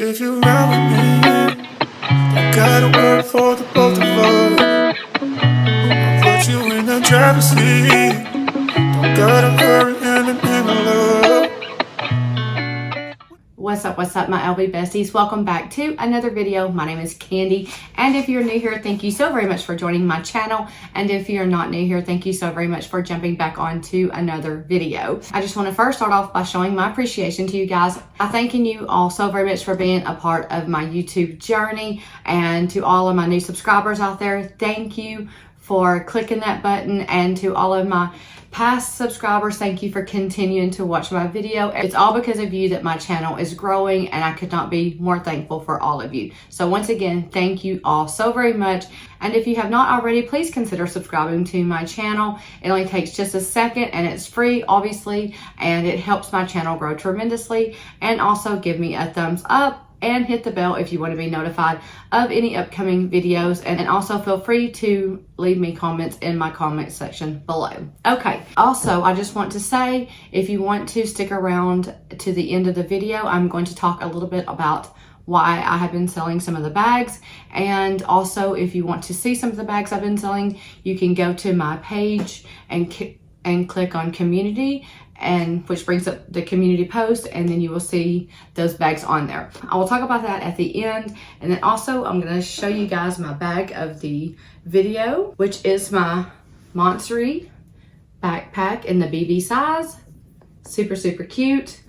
If you ride with me, you gotta work for the both of us. I'll put you in the driver's seat. Don't gotta hurry in the love. What's up, my LB besties? Welcome back to another video. My name is Candy, and if you're new here, thank you so very much for joining my channel. And if you're not new here, thank you so very much for jumping back onto another video. I just want to first start off by showing my appreciation to you guys. I'm thanking you all so very much for being a part of my YouTube journey, and to all of my new subscribers out there, thank you for clicking that button, and to all of my past subscribers, thank you for continuing to watch my video. It's all because of you that my channel is growing, and I could not be more thankful for all of you. So once again, thank you all so very much. And if you have not already, please consider subscribing to my channel. It only takes just a second, and it's free, obviously, and it helps my channel grow tremendously. And also give me a thumbs up and hit the bell if you want to be notified of any upcoming videos. And also feel free to leave me comments in my comment section below. Okay, also I just want to say, if you want to stick around to the end of the video, I'm going to talk a little bit about why I have been selling some of the bags. And also, if you want to see some of the bags I've been selling, you can go to my page and click on community, and which brings up the community post, and then you will see those bags on there. I will talk about that at the end. And then also I'm going to show you guys my bag of the video, which is my Monstery backpack in the BB size. Super cute.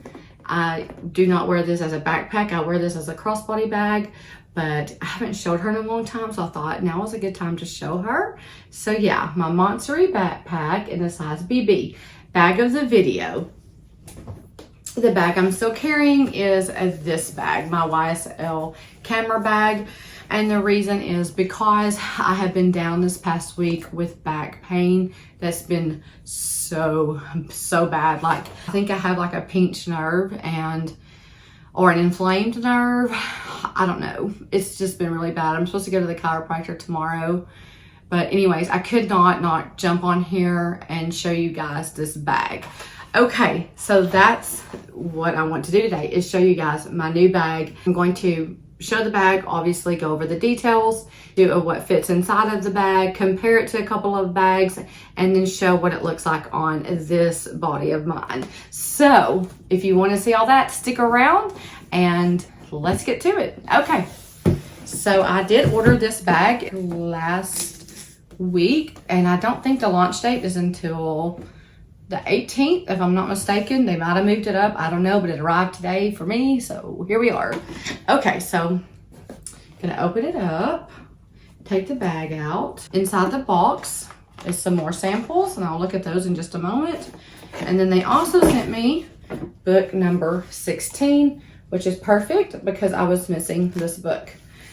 I do not wear this as a backpack. I wear this as a crossbody bag, but I haven't showed her in a long time, so I thought now was a good time to show her. So yeah, my Monstery backpack in the size BB. Bag of the video. The bag I'm still carrying is this bag, my YSL camera bag. And the reason is because I have been down this past week with back pain that's been so bad. Like, I think I have like a pinched nerve or an inflamed nerve. I don't know. It's just been really bad. I'm supposed to go to the chiropractor tomorrow. But anyways, I could not jump on here and show you guys this bag. Okay, so that's what I want to do today, is show you guys my new bag. I'm going to show the bag, obviously go over the details, do what fits inside of the bag, compare it to a couple of bags, and then show what it looks like on this body of mine. So if you want to see all that, stick around and let's get to it. Okay, so I did order this bag last week, and I don't think the launch date is until the 18th, if I'm not mistaken. They might have moved it up, I don't know, but it arrived today for me, so here we are. Okay, so gonna open it up, take the bag out. Inside the box is some more samples, and I'll look at those in just a moment. And then they also sent me book number 16, which is perfect because I was missing this book.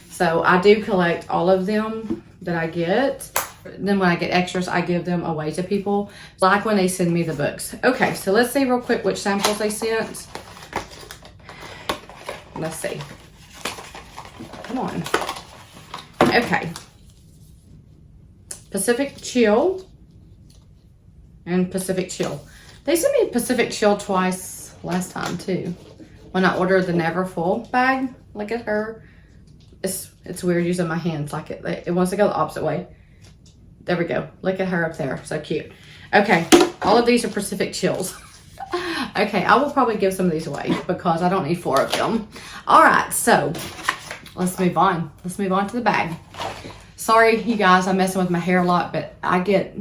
So I do collect all of them that I get. Then when I get extras, I give them away to people, like when they send me the books. Okay, so let's see real quick which samples they sent. Let's see. Come on. Okay. Pacific Chill and Pacific Chill. They sent me Pacific Chill twice last time too. When I ordered the Never Full bag, look at her. It's weird using my hands, like it wants to go the opposite way. There we go. Look at her up there. So cute. Okay. All of these are Pacific Chills. Okay. I will probably give some of these away because I don't need 4 of them. All right. So let's move on. Let's move on to the bag. Sorry, you guys. I'm messing with my hair a lot, but I get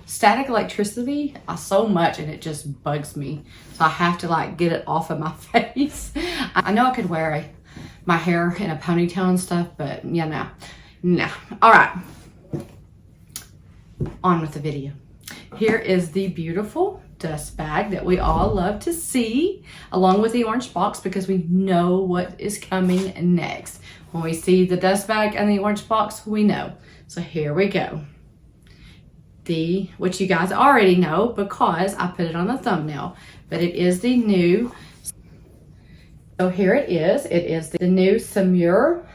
static electricity so much, and it just bugs me. So I have to like get it off of my face. I know I could wear my hair in a ponytail and stuff, but yeah, no. All right. On with the video. Here is the beautiful dust bag that we all love to see, along with the orange box, because we know what is coming next. When we see the dust bag and the orange box, we know. So here we go. Which you guys already know because I put it on the thumbnail, but it is the new. So here it is. It is the new Saumur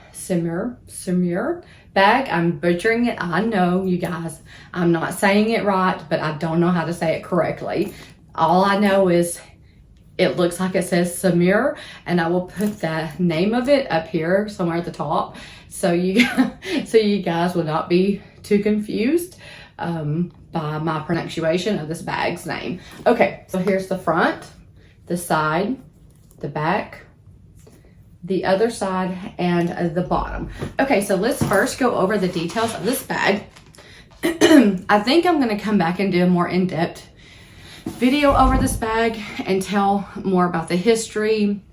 bag. I'm butchering it. I know, you guys. I'm not saying it right, but I don't know how to say it correctly. All I know is it looks like it says Saumur, and I will put the name of it up here somewhere at the top, so you guys will not be too confused by my pronunciation of this bag's name. Okay, so here's the front, the side, the back, the other side, and the bottom. Okay, so let's first go over the details of this bag. I think I'm going to come back and do a more in-depth video over this bag and tell more about the history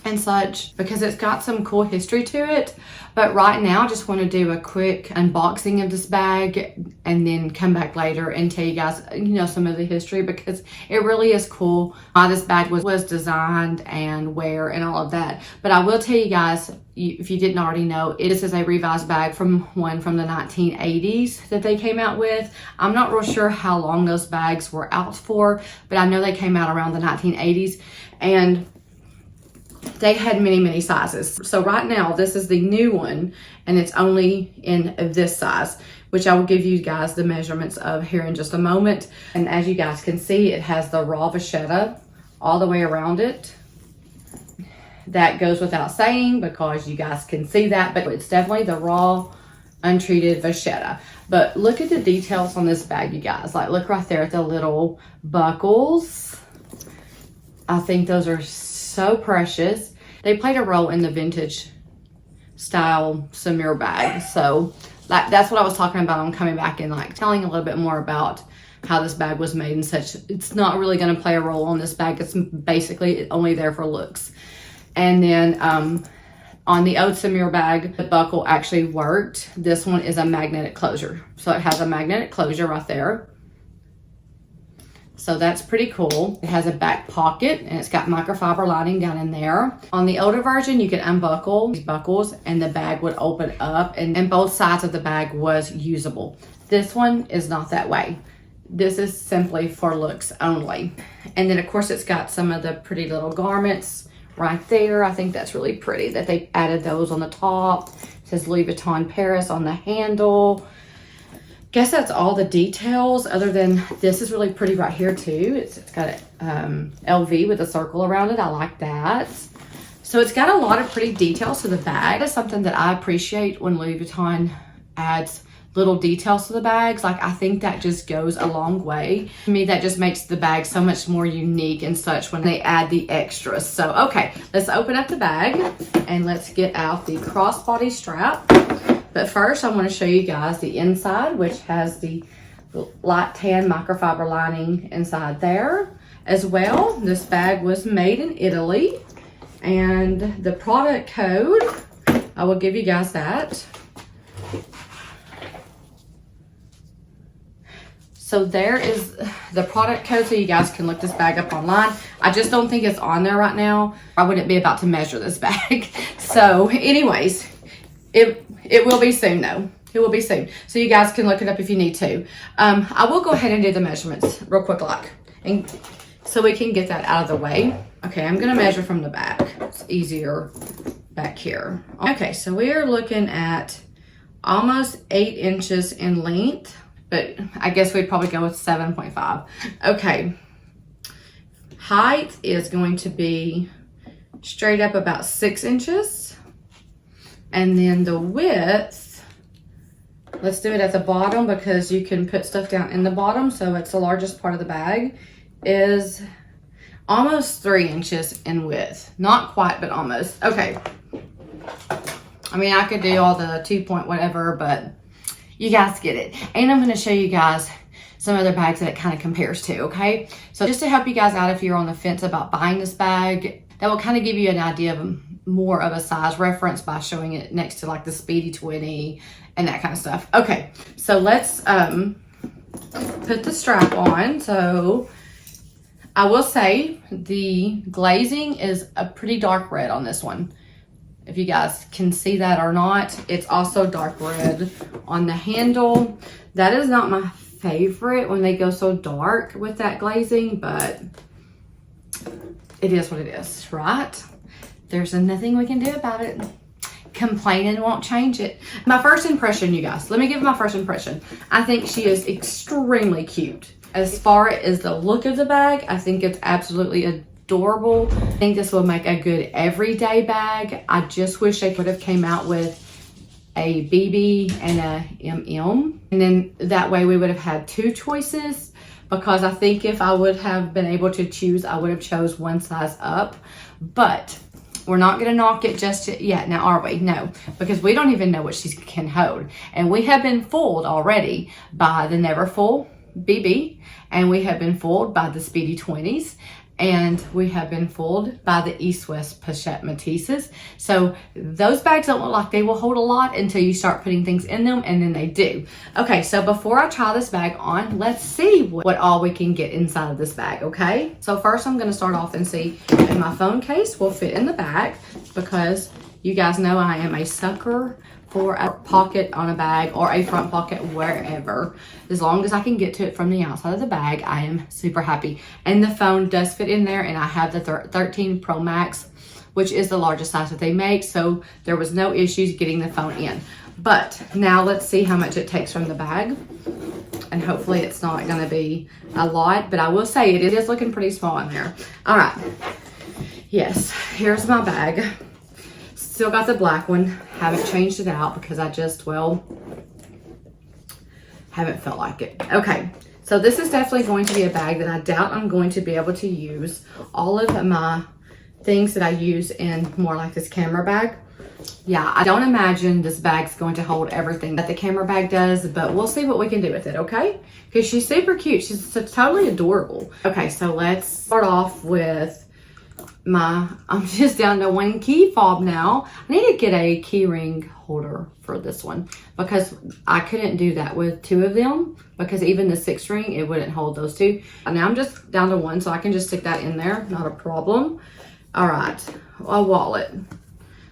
and such, because it's got some cool history to it. But right now I just want to do a quick unboxing of this bag and then come back later and tell you guys, you know, some of the history, because it really is cool how this bag was designed and where and all of that. But I will tell you guys, if you didn't already know, this is a revised bag from one from the 1980s that they came out with. I'm not real sure how long those bags were out for, but I know they came out around the 1980s, and they had many sizes. So right now this is the new one, and it's only in this size, which I will give you guys the measurements of here in just a moment. And as you guys can see, it has the raw vachetta all the way around it. That goes without saying because you guys can see that, but it's definitely the raw untreated vachetta. But look at the details on this bag, you guys. Like, look right there at the little buckles. I think those are so precious. They played a role in the vintage style Saumur bag. So that's what I was talking about. I'm coming back and like telling a little bit more about how this bag was made and such. It's not really going to play a role on this bag. It's basically only there for looks. And then on the old Saumur bag, the buckle actually worked. This one is a magnetic closure. So it has a magnetic closure right there. So that's pretty cool. It has a back pocket and it's got microfiber lining down in there. On the older version, you could unbuckle these buckles and the bag would open up, and both sides of the bag was usable. This one is not that way. This is simply for looks only. And then of course it's got some of the pretty little garments right there. I think that's really pretty that they added those on the top. It says Louis Vuitton Paris on the handle. Guess that's all the details, other than this is really pretty right here too. It's got LV with a circle around it. I like that. So it's got a lot of pretty details to the bag. That's something that I appreciate when Louis Vuitton adds little details to the bags. Like, I think that just goes a long way. To me, that just makes the bag so much more unique and such when they add the extras. So, okay, let's open up the bag and let's get out the crossbody strap. But first, I want to show you guys the inside, which has the light tan microfiber lining inside there as well. This bag was made in Italy, and the product code, I will give you guys that. So there is the product code, so you guys can look this bag up online. I just don't think it's on there right now. I wouldn't be about to measure this bag. So anyways, it will be soon though. It will be soon. So you guys can look it up if you need to. I will go ahead and do the measurements real quick, and so we can get that out of the way. Okay, I'm gonna measure from the back. It's easier back here. Okay, so we are looking at almost 8 inches in length, but I guess we'd probably go with 7.5. Okay, height is going to be straight up about 6 inches. And then the width, let's do it at the bottom because you can put stuff down in the bottom. So it's the largest part of the bag, is almost 3 inches in width. Not quite, but almost. Okay. I mean, I could do all the 2 point whatever, but you guys get it. And I'm going to show you guys some other bags that it kind of compares to, okay? So just to help you guys out if you're on the fence about buying this bag, that will kind of give you an idea of more of a size reference by showing it next to like the Speedy 20 and that kind of stuff. Okay, so let's put the strap on. So I will say the glazing is a pretty dark red on this one. If you guys can see that or not, it's also dark red on the handle. That is not my favorite when they go so dark with that glazing, but it is what it is, right? There's nothing we can do about it. Complaining won't change it. My first impression, you guys, let me give my first impression. I think she is extremely cute. As far as the look of the bag, I think it's absolutely adorable. I think this will make a good everyday bag. I just wish they could have came out with a BB and a MM. And then that way we would have had 2 choices, because I think if I would have been able to choose, I would have chose one size up. But we're not gonna knock it just yet now, are we? No, because we don't even know what she can hold. And we have been fooled already by the Never Full BB, and we have been fooled by the Speedy 20s, and we have been fooled by the East West Pochette Matisses. So those bags don't look like they will hold a lot until you start putting things in them, and then they do. Okay, so before I try this bag on, let's see what all we can get inside of this bag, okay? So first I'm gonna start off and see if my phone case will fit in the bag, because you guys know I am a sucker for a pocket on a bag or a front pocket wherever. As long as I can get to it from the outside of the bag, I am super happy. And the phone does fit in there, and I have the 13 Pro Max, which is the largest size that they make, so there was no issues getting the phone in. But now let's see how much it takes from the bag, and hopefully it's not gonna be a lot, but I will say it is looking pretty small in there. All right, yes, here's my bag. Still got the black one. Haven't changed it out because I just, well, haven't felt like it. Okay, so this is definitely going to be a bag that I doubt I'm going to be able to use all of my things that I use in more like this camera bag. Yeah, I don't imagine this bag's going to hold everything that the camera bag does, but we'll see what we can do with it, okay? Because she's super cute. She's totally adorable. Okay, so let's start off with I'm just down to 1 key fob now. I need to get a key ring holder for this one, because I couldn't do that with 2 of them, because even the 6 ring, it wouldn't hold those 2. And now I'm just down to 1, so I can just stick that in there, not a problem. All right, a wallet.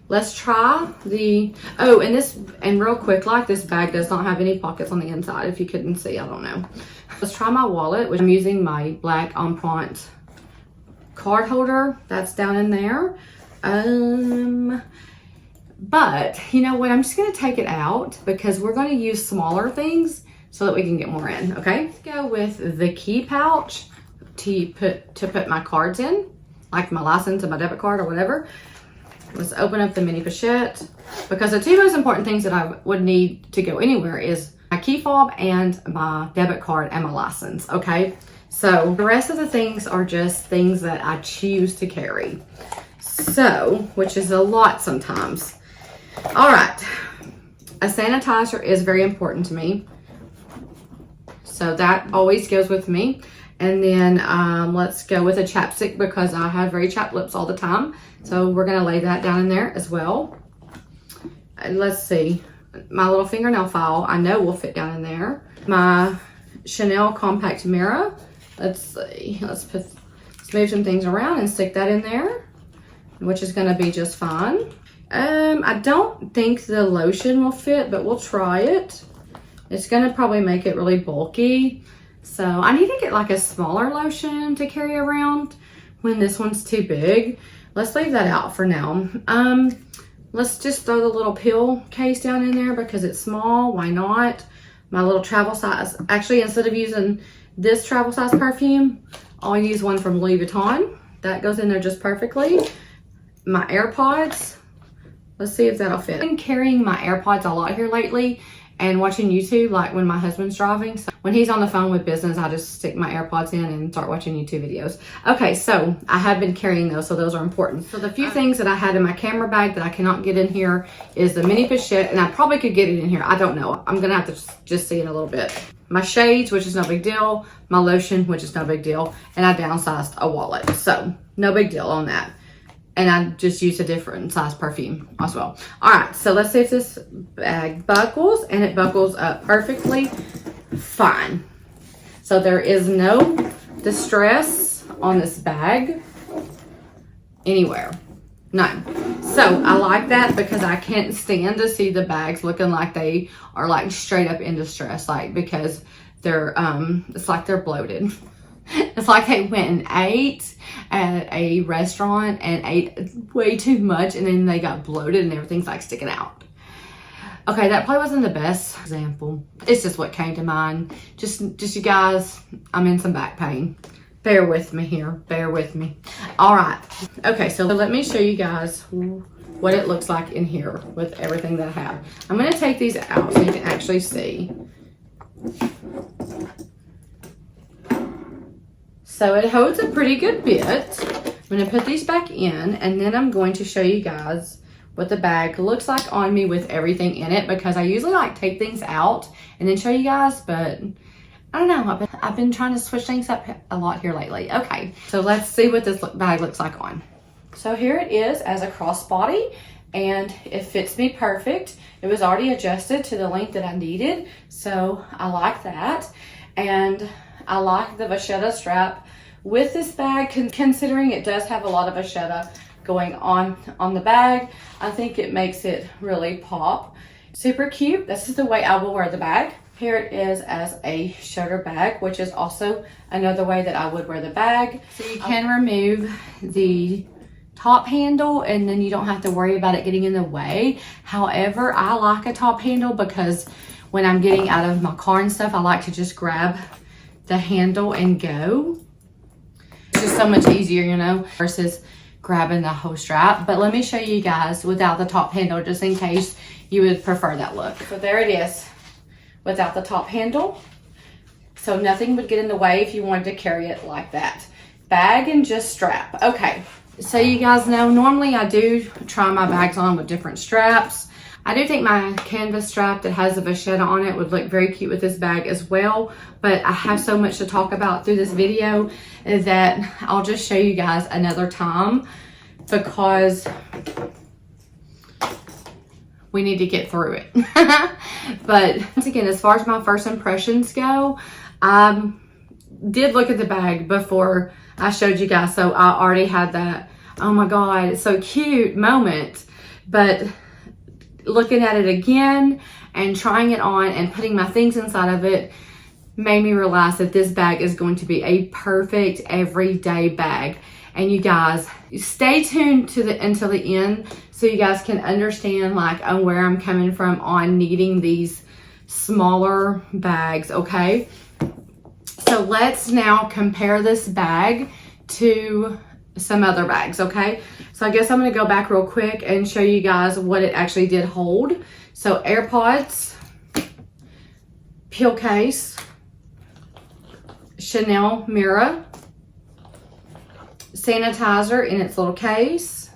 Let's try the, oh, and real quick, like, this bag does not have any pockets on the inside. If you couldn't see, I don't know. Let's try my wallet, which I'm using my black Empreinte card holder. That's down in there. But you know what? I'm just going to take it out, because we're going to use smaller things so that we can get more in. Okay. Let's go with the key pouch to put my cards in, like my license and my debit card or whatever. Let's open up the mini pochette, because the 2 most important things that I would need to go anywhere is my key fob and my debit card and my license. Okay. So the rest of the things are just things that I choose to carry. So, which is a lot sometimes. All right. A sanitizer is very important to me, so that always goes with me. And then let's go with a chapstick, because I have very chapped lips all the time. So we're gonna lay that down in there as well. And let's see, my little fingernail file I know will fit down in there. My Chanel compact mirror. Let's see, let's move some things around and stick that in there, which is gonna be just fine. I don't think the lotion will fit, but we'll try it. It's gonna probably make it really bulky. So I need to get like a smaller lotion to carry around when this one's too big. Let's leave that out for now. Let's just throw the little pill case down in there because it's small. Why not? My little travel size. Actually, instead of using this travel size perfume, I'll use one from Louis Vuitton. That goes in there just perfectly. My AirPods. Let's see if that'll fit. I've been carrying my AirPods a lot here lately and watching YouTube, like when my husband's driving. So when he's on the phone with business, I just stick my AirPods in and start watching YouTube videos. Okay, so I have been carrying those, so those are important. So the few things that I had in my camera bag that I cannot get in here is the mini pochette, and I probably could get it in here. I don't know. I'm gonna have to just see in a little bit. My shades, which is no big deal. My lotion, which is no big deal. And I downsized a wallet, so no big deal on that. And I just used a different size perfume as well. All right, so let's see if this bag buckles, and it buckles up perfectly fine. So there is no distress on this bag anywhere, none. So I like that because I can't stand to see the bags looking like they are like straight up in distress, like because they're, it's like they're bloated. It's like they went and ate at a restaurant and ate way too much, and then they got bloated and everything's like sticking out. Okay, that probably wasn't the best example. It's just what came to mind. Just you guys, I'm in some back pain. Bear with me here. Bear with me. All right. Okay, so let me show you guys what it looks like in here with everything that I have. I'm going to take these out so you can actually see. So it holds a pretty good bit. I'm going to put these back in, and then I'm going to show you guys what the bag looks like on me with everything in it, because I usually like take things out and then show you guys, but I don't know. I've been trying to switch things up a lot here lately. Okay, so let's see what this bag looks like on. So here it is as a crossbody, and it fits me perfect. It was already adjusted to the length that I needed, so I like that. And I like the vachetta strap with this bag, considering it does have a lot of vachetta going on the bag. I think it makes it really pop. Super cute. This is the way I will wear the bag. Here it is as a shoulder bag, which is also another way that I would wear the bag. So you can remove the top handle, and then you don't have to worry about it getting in the way. However, I like a top handle because when I'm getting out of my car and stuff, I like to just grab the handle and go. It's just so much easier, you know, versus grabbing the whole strap. But let me show you guys without the top handle, just in case you would prefer that look. So there it is without the top handle. So nothing would get in the way if you wanted to carry it like that. Bag and just strap. Okay, so you guys know, normally I do try my bags on with different straps. I do think my canvas strap that has a vachetta on it would look very cute with this bag as well, but I have so much to talk about through this video that I'll just show you guys another time, because we need to get through it. But once again, as far as my first impressions go, I did look at the bag before I showed you guys, so I already had that, oh my God, it's so cute moment. But looking at it again and trying it on and putting my things inside of it made me realize that this bag is going to be a perfect everyday bag. And you guys, stay tuned to until the end so you guys can understand like on where I'm coming from on needing these smaller bags, okay? So let's now compare this bag to some other bags, okay? So I guess I'm gonna go back real quick and show you guys what it actually did hold. So AirPods, pill case, Chanel mirror, sanitizer in its little case,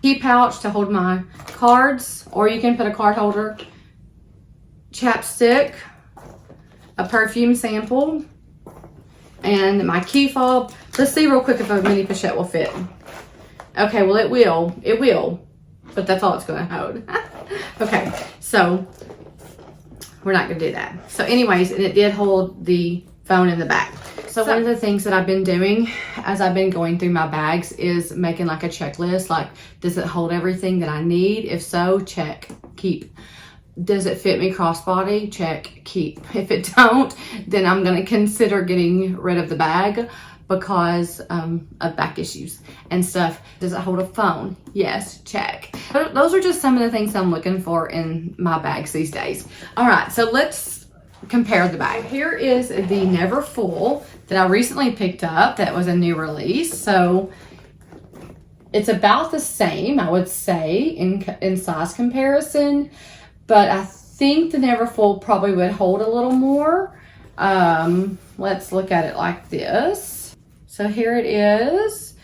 key pouch to hold my cards, or you can put a card holder, chapstick, a perfume sample, and my key fob. Let's see real quick if a mini pochette will fit. Okay, well it will, but that's all it's gonna hold. Okay, so we're not gonna do that. So anyways, and it did hold the phone in the back. So one of the things that I've been doing as I've been going through my bags is making like a checklist, like, does it hold everything that I need? If so, check, keep. Does it fit me crossbody? Check, keep. If it don't, then I'm gonna consider getting rid of the bag because of back issues and stuff. Does it hold a phone? Yes, check. But those are just some of the things I'm looking for in my bags these days. All right, so let's compare the bag. Here is the Never Full that I recently picked up. That was a new release. So it's about the same, I would say, in size comparison, but I think the Never Full probably would hold a little more. Let's look at it like this. So here it is.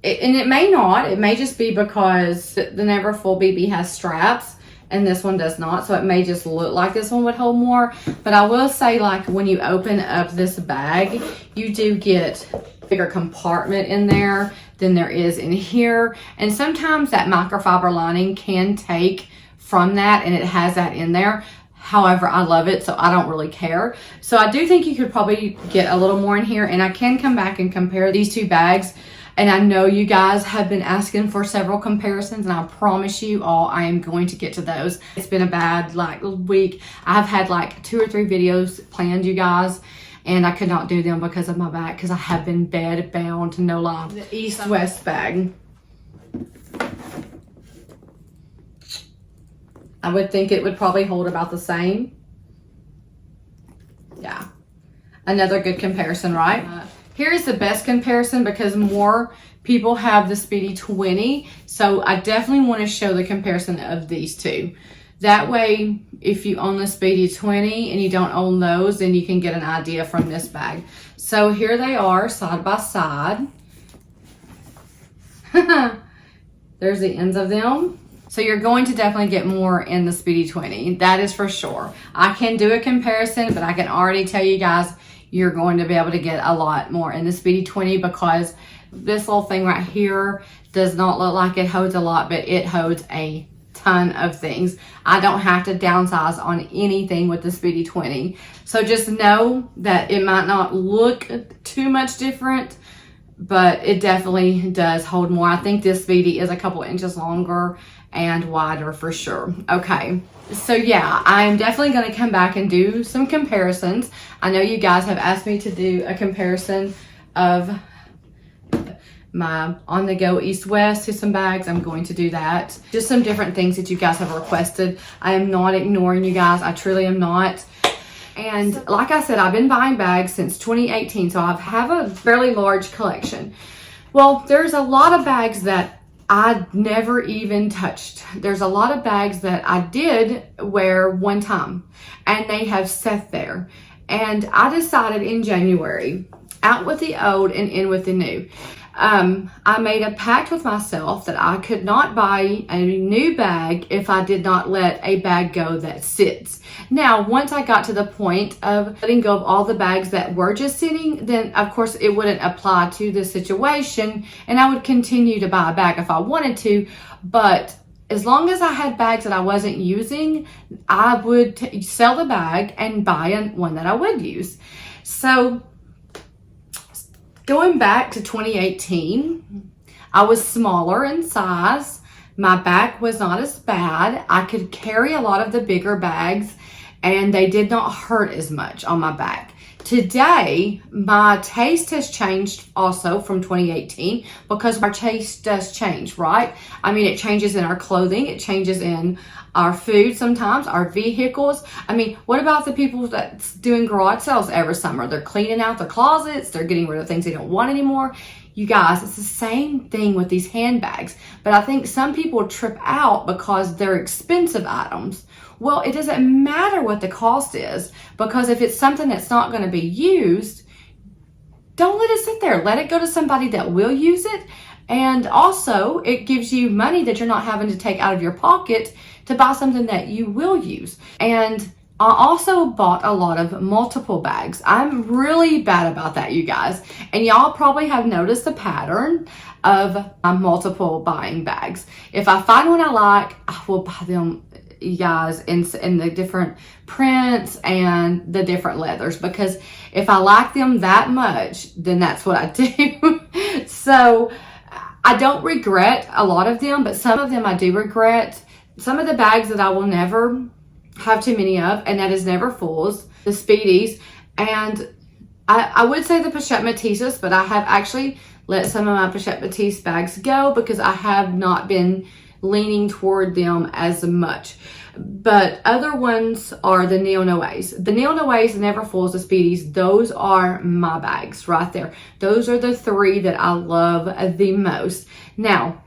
And it may not. It may just be because the Never Full BB has straps and this one does not. So it may just look like this one would hold more. But I will say, like, when you open up this bag, you do get a bigger compartment in there than there is in here. And sometimes that microfiber lining can take from that, and it has that in there. However, I love it, so I don't really care. So I do think you could probably get a little more in here, and I can come back and compare these two bags. And I know you guys have been asking for several comparisons, and I promise you all I am going to get to those. It's been a bad week. I've had like 2 or 3 videos planned, you guys, and I could not do them because of my back, because I have been bed bound, no lie. The East-West bag. I would think it would probably hold about the same. Yeah. Another good comparison, right? Here is the best comparison because more people have the Speedy 20. So I definitely want to show the comparison of these two. That way, if you own the Speedy 20 and you don't own those, then you can get an idea from this bag. So here they are side by side. There's the ends of them. So you're going to definitely get more in the Speedy 20. That is for sure. I can do a comparison, but I can already tell you guys, you're going to be able to get a lot more in the Speedy 20 because this little thing right here does not look like it holds a lot, but it holds a ton of things. I don't have to downsize on anything with the Speedy 20. So just know that it might not look too much different, but it definitely does hold more. I think this Speedy is a couple inches longer and wider for sure. Okay, so yeah, I'm definitely going to come back and do some comparisons. I know you guys have asked me to do a comparison of my on-the-go east-west to some bags. I'm going to do that. Just some different things that you guys have requested. I am not ignoring you guys. I truly am not. And like I said, I've been buying bags since 2018, so I have a fairly large collection. Well, there's a lot of bags that I never even touched. There's a lot of bags that I did wear one time, and they have sat there. And I decided in January, out with the old and in with the new. I made a pact with myself that I could not buy a new bag if I did not let a bag go that sits. Now, once I got to the point of letting go of all the bags that were just sitting, then of course it wouldn't apply to this situation, and I would continue to buy a bag if I wanted to. But as long as I had bags that I wasn't using, I would sell the bag and buy one that I would use. So going back to 2018, I was smaller in size. My back was not as bad. I could carry a lot of the bigger bags and they did not hurt as much on my back. Today, my taste has changed also from 2018 because our taste does change, right? I mean, it changes in our clothing. It changes in our food sometimes, our vehicles. I mean, what about the people that's doing garage sales every summer? They're cleaning out their closets. They're getting rid of things they don't want anymore. You guys, it's the same thing with these handbags. But I think some people trip out because they're expensive items. Well, it doesn't matter what the cost is, because if it's something that's not going to be used, don't let it sit there. Let it go to somebody that will use it. And also, it gives you money that you're not having to take out of your pocket to buy something that you will use. And I also bought a lot of multiple bags. I'm really bad about that, you guys. And y'all probably have noticed the pattern of my multiple buying bags. If I find one I like, I will buy them, you guys, in the different prints and the different leathers, because if I like them that much, then that's what I do. So I don't regret a lot of them, but some of them I do regret. Some of the bags that I will never have too many of, and that is never fulls, the Speedies, and I would say the Pochette Métisses, but I have actually let some of my Pochette Métisse bags go because I have not been leaning toward them as much. But other ones are the Neo Noes. The Neo Noes never fulls, the Speedies. Those are my bags right there. Those are the three that I love the most. Now,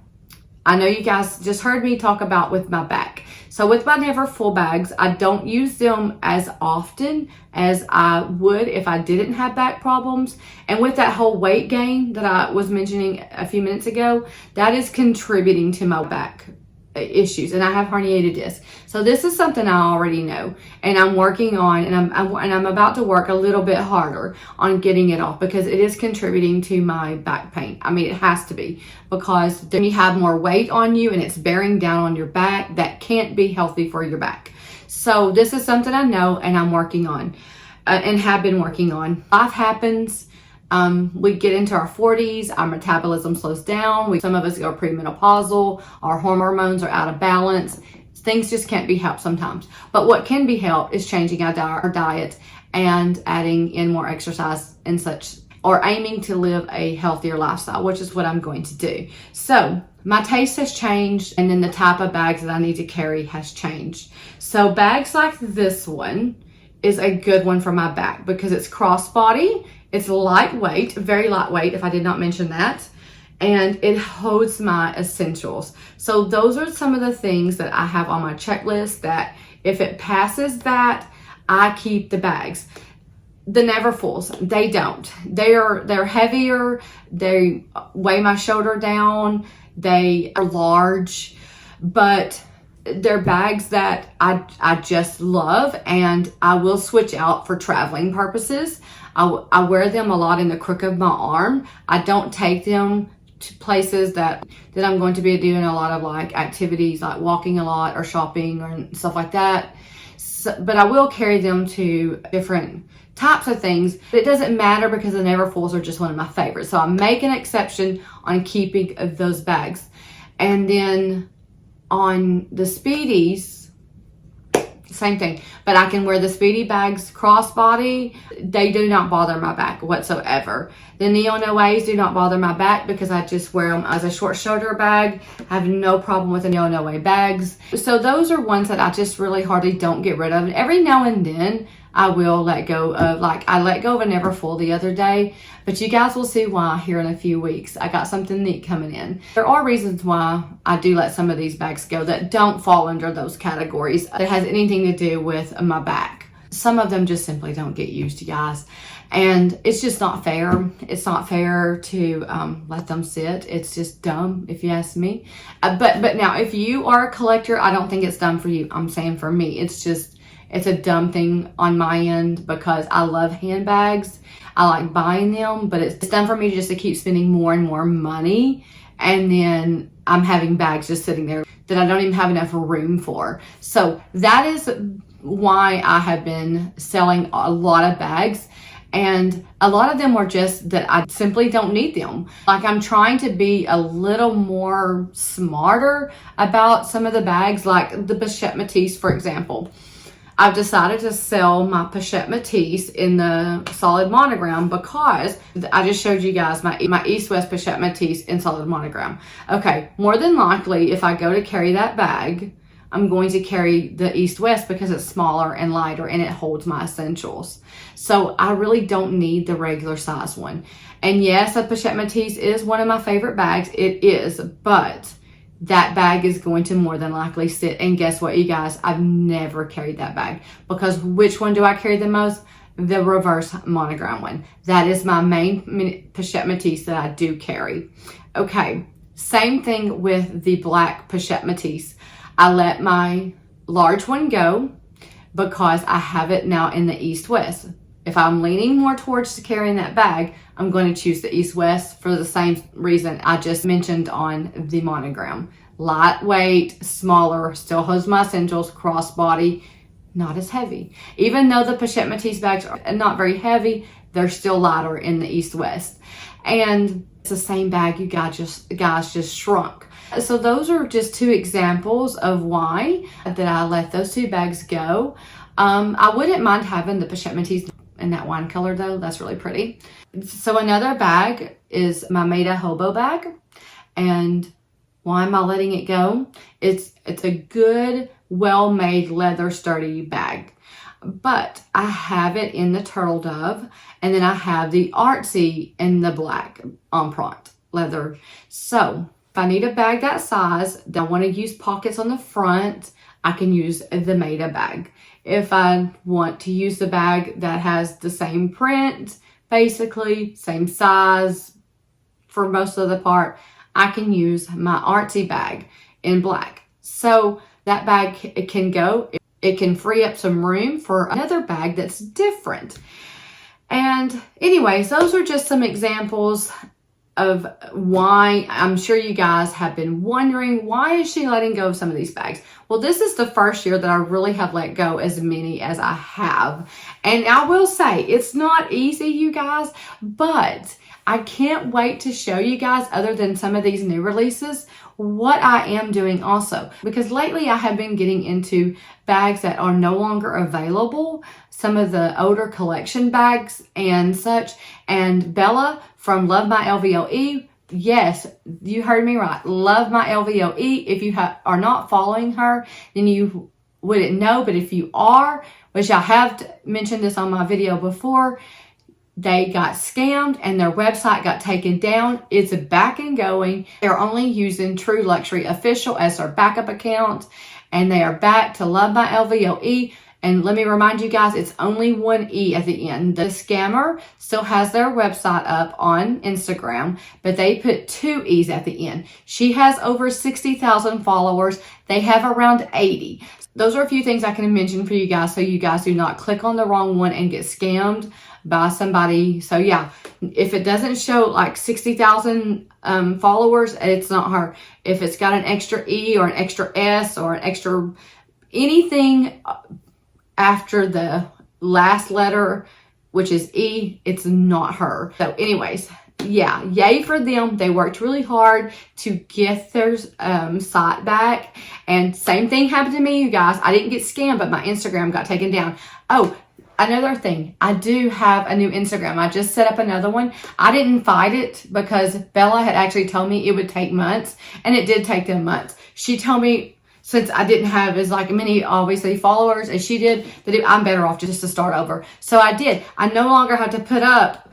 I know you guys just heard me talk about with my back. So with my never full bags, I don't use them as often as I would if I didn't have back problems. And with that whole weight gain that I was mentioning a few minutes ago, that is contributing to my back issues, and I have herniated disc. So this is something I already know, and I'm working on, and I'm about to work a little bit harder on getting it off, because it is contributing to my back pain. I mean, it has to be, because then you have more weight on you and it's bearing down on your back. That can't be healthy for your back. So this is something I know and I'm working on, and have been working on. Life happens. We get into our 40s, our metabolism slows down. Some of us go premenopausal, our hormones are out of balance. Things just can't be helped sometimes. But what can be helped is changing our diet and adding in more exercise and such, or aiming to live a healthier lifestyle, which is what I'm going to do. So my taste has changed, and then the type of bags that I need to carry has changed. So bags like this one is a good one for my back because it's crossbody. It's lightweight, very lightweight, if I did not mention that. And it holds my essentials. So those are some of the things that I have on my checklist that if it passes that, I keep the bags. The Neverfulls, they don't. They're heavier. They weigh my shoulder down. They are large, but they're bags that I just love, and I will switch out for traveling purposes. I wear them a lot in the crook of my arm. I don't take them to places that I'm going to be doing a lot of like activities, like walking a lot or shopping or stuff like that. So, but I will carry them to different types of things. But it doesn't matter because the Neverfulls are just one of my favorites. So I make an exception on keeping those bags. And then on the Speedies, same thing, but I can wear the Speedy bags crossbody. They do not bother my back whatsoever. The Neo Noes do not bother my back because I just wear them as a short shoulder bag. I have no problem with the Neo Noe bags. So those are ones that I just really hardly don't get rid of. And every now and then I will let go of, like I let go of a Neverfull the other day, but you guys will see why here in a few weeks. I got something neat coming in. There are reasons why I do let some of these bags go that don't fall under those categories that has anything to do with my back. Some of them just simply don't get used, you guys. And it's just not fair. It's not fair to let them sit. It's just dumb, if you ask me. But now, if you are a collector, I don't think it's dumb for you. I'm saying for me, it's a dumb thing on my end because I love handbags. I like buying them, but it's done for me just to keep spending more and more money. And then I'm having bags just sitting there that I don't even have enough room for. So that is why I have been selling a lot of bags. And a lot of them are just that I simply don't need them. Like I'm trying to be a little more smarter about some of the bags, like the Pochette Métis, for example. I've decided to sell my Pochette Métis in the solid monogram because I just showed you guys my East-West Pochette Métis in solid monogram. Okay, more than likely, if I go to carry that bag, I'm going to carry the East-West because it's smaller and lighter and it holds my essentials. So I really don't need the regular size one. And yes, a Pochette Métis is one of my favorite bags. It is, but that bag is going to more than likely sit. And guess what, you guys? I've never carried that bag because which one do I carry the most? The reverse monogram one. That is my main Pochette Métis that I do carry. Okay, same thing with the black Pochette Métis. I let my large one go because I have it now in the East-West. If I'm leaning more towards carrying that bag, I'm going to choose the East-West for the same reason I just mentioned on the monogram. Lightweight, smaller, still holds my essentials, crossbody, not as heavy. Even though the Pochette Métis bags are not very heavy, they're still lighter in the East-West. And it's the same bag you guys just shrunk. So those are just two examples of why that I let those two bags go. I wouldn't mind having the Pochette Métis in that wine color though. That's really pretty. So another bag is my Maida Hobo bag. And why am I letting it go? It's a good, well-made leather sturdy bag. But I have it in the turtle dove, and then I have the artsy in the black empreinte leather. So if I need a bag that size, that I want to use pockets on the front, I can use the Maida bag. If I want to use the bag that has the same print, basically same size for most of the part, I can use my artsy bag in black. So that bag, it can go. It can free up some room for another bag that's different. And anyways, those are just some examples of why I'm sure you guys have been wondering, why is she letting go of some of these bags? Well, this is the first year that I really have let go as many as I have. And I will say it's not easy, you guys, but I can't wait to show you guys, other than some of these new releases, what I am doing also. Because lately I have been getting into bags that are no longer available, some of the older collection bags and such. And Bella from Love My LVLE, yes, you heard me right, Love My LVLE. If you are not following her, then you wouldn't know. But if you are, which I have mentioned this on my video before, they got scammed and their website got taken down. It's back and going. They're only using True Luxury Official as their backup account, and they are back to Love My LVOE. And let me remind you guys, it's only one E at the end. The scammer still has their website up on Instagram, but they put two E's at the end. She has over 60,000 followers. They have around 80. Those are a few things I can mention for you guys so you guys do not click on the wrong one and get scammed by somebody. So yeah, if it doesn't show like 60,000 followers, it's not her. If it's got an extra E or an extra S or an extra anything after the last letter, which is E, it's not her. So anyways, yeah, yay for them. They worked really hard to get their site back. And same thing happened to me, you guys. I didn't get scammed, but my Instagram got taken down. Oh, another thing, I do have a new Instagram. I just set up another one. I didn't fight it because Bella had actually told me it would take months, and it did take them months. She told me, since I didn't have as like many obviously followers as she did, that I'm better off just to start over. So I did. I no longer have to put up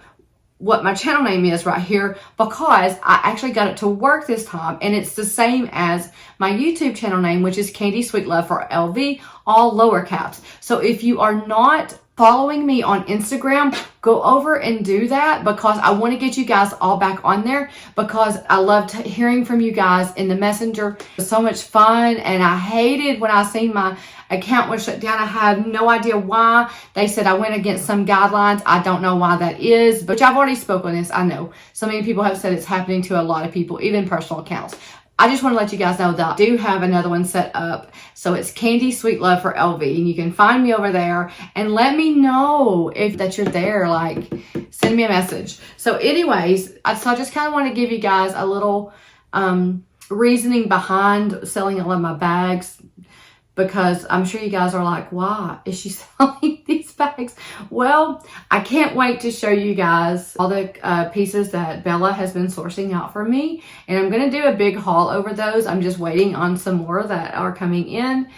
what my channel name is right here because I actually got it to work this time, and it's the same as my YouTube channel name, which is Candy Sweet Love for LV, all lower caps. So if you are not following me on Instagram, go over and do that because I want to get you guys all back on there because I loved hearing from you guys in the messenger. It was so much fun, and I hated when I seen my account was shut down. I have no idea why. They said I went against some guidelines. I don't know why that is, but I've already spoken on this. I know so many people have said it's happening to a lot of people, even personal accounts. I just want to let you guys know that I do have another one set up. So it's Candy Sweet Love for LV, and you can find me over there and let me know if that you're there. Like, send me a message. So anyways, I just kind of want to give you guys a little reasoning behind selling all of my bags, because I'm sure you guys are like, why is she selling these bags? Well, I can't wait to show you guys all the pieces that Bella has been sourcing out for me. And I'm going to do a big haul over those. I'm just waiting on some more that are coming in.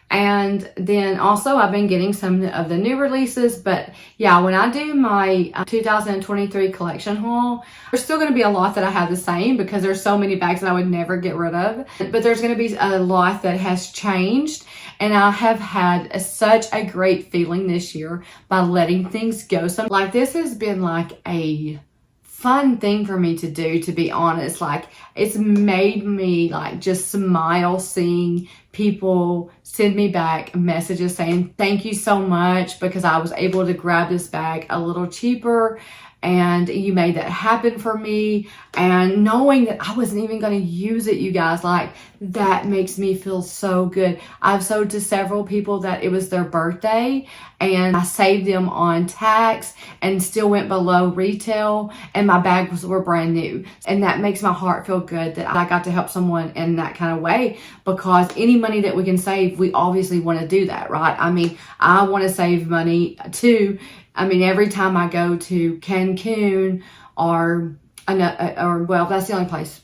And then also I've been getting some of the new releases. But yeah, when I do my 2023 collection haul, there's still going to be a lot that I have the same because there's so many bags that I would never get rid of. But there's going to be a lot that has changed. And I have had such a great feeling this year by letting things go. So like this has been like a fun thing for me to do, to be honest. Like it's made me like just smile seeing people send me back messages saying thank you so much because I was able to grab this bag a little cheaper and you made that happen for me. And knowing that I wasn't even going to use it, you guys, like that makes me feel so good. I've sold to several people that it was their birthday and I saved them on tax and still went below retail, and my bags were brand new. And that makes my heart feel good that I got to help someone in that kind of way, because any money that we can save, we obviously want to do that, right? I mean, I want to save money too. I mean, every time I go to Cancun or well, that's the only place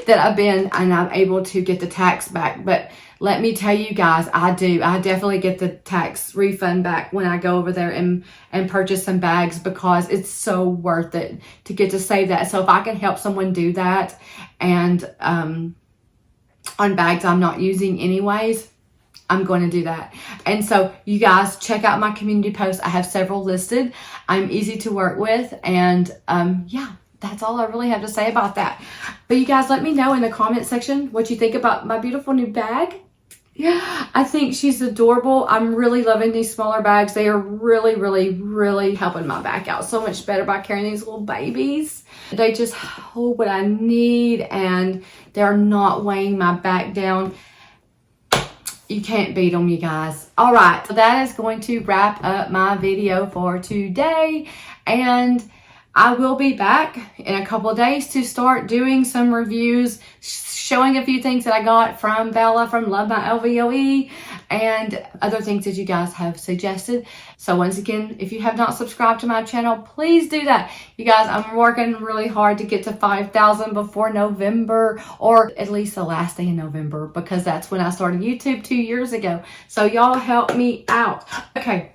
that I've been and I'm able to get the tax back. But let me tell you guys, I definitely get the tax refund back when I go over there and purchase some bags, because it's so worth it to get to save that. So if I can help someone do that and on bags I'm not using anyways, I'm going to do that. And so you guys check out my community posts. I have several listed. I'm easy to work with. And yeah, that's all I really have to say about that. But you guys, let me know in the comment section what you think about my beautiful new bag. Yeah, I think she's adorable. I'm really loving these smaller bags. They are really, really, really helping my back out so much better by carrying these little babies. They just hold what I need and they're not weighing my back down. You can't beat them, you guys. All right, so that is going to wrap up my video for today. And I will be back in a couple of days to start doing some reviews, showing a few things that I got from Bella from Love My LVOE and other things that you guys have suggested. So once again, if you have not subscribed to my channel, please do that. You guys, I'm working really hard to get to 5,000 before November, or at least the last day in November, because that's when I started YouTube 2 years ago. So y'all help me out. Okay,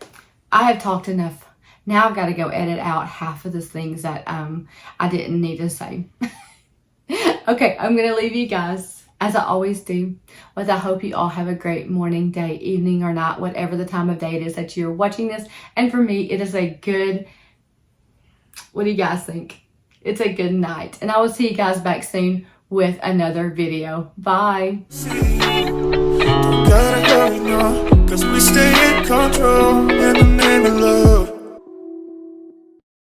I have talked enough. Now I've got to go edit out half of the things that I didn't need to say. Okay, I'm going to leave you guys, as I always do, with I hope you all have a great morning, day, evening, or night, whatever the time of day it is that you're watching this. And for me, it is a good, what do you guys think? It's a good night. And I will see you guys back soon with another video. Bye. Don't gotta hurry